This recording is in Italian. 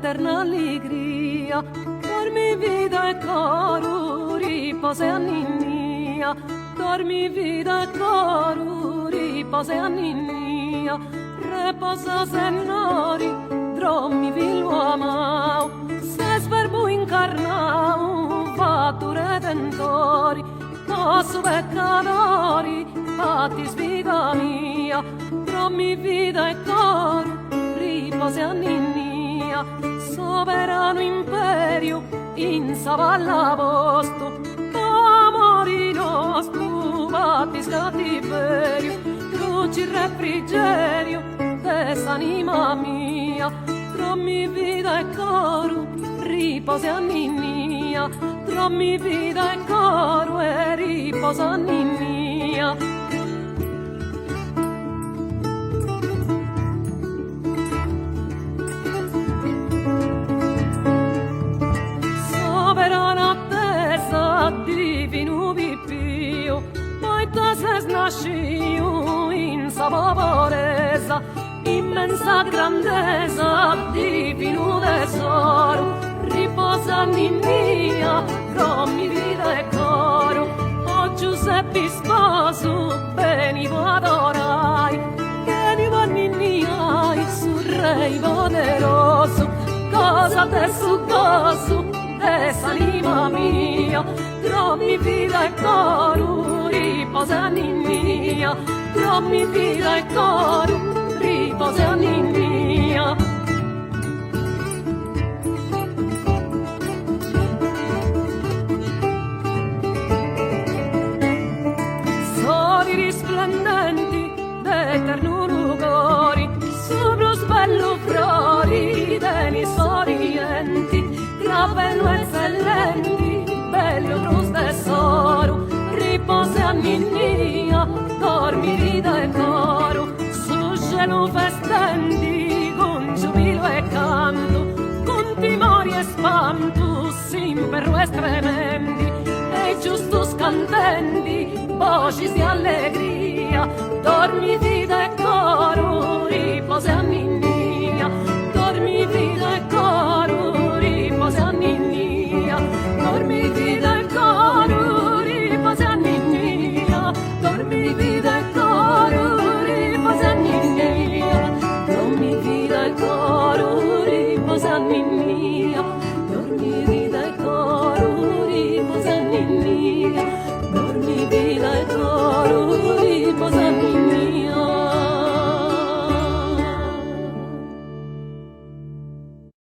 eterna allegria. Dormi vida e coro, riposa a ninnia. Dormi vida e coro, riposa a ninnia. Reposa se nori, dormi vilu amau. Ses verbo incarnau, fatu redentori. Posso peccatori, fatis vita mia. Dormi vida e coro, riposa a ninnia. Soberano imperio, in savalla posto. Amori nostro, fatis cattiverio. Luci refrigerio, anima mia, dormi vida e coro, riposa a ninnia, dormi vida e coro e riposa a ninnia. Soberana attesa divino Pippio, poi te ses nasciu in sa pobreza, immensa grandezza, divino tesoro, riposa ninnia, dormi vida e coro. O Giuseppe sposo, venivo adorai, venivo a ninnia, il suo re poderoso, cosa te su gozo, anima mia, dormi vida e coro, riposa ninnia, dormi vida e coro, riposa a ninnia. Soli risplendenti d'eterno rugori, sopra sbello flori dei sorrienti, graveno eccellenti, bello cruz tesoro, riposa a ninnia, dormi vida e coro. Cielo festendi con giubilo e canto, con timore e spanto, simperu e tremendi, e giustos cantendi, voci di allegria. Dormi vida e coro, riposa a ninnia, dormi vida e coro, riposa a ninnia, dormi vida e coro, riposa a ninnia, dormi vida e coro, riposa a ninnia. Dormi vida e coro, riposa a ninnia.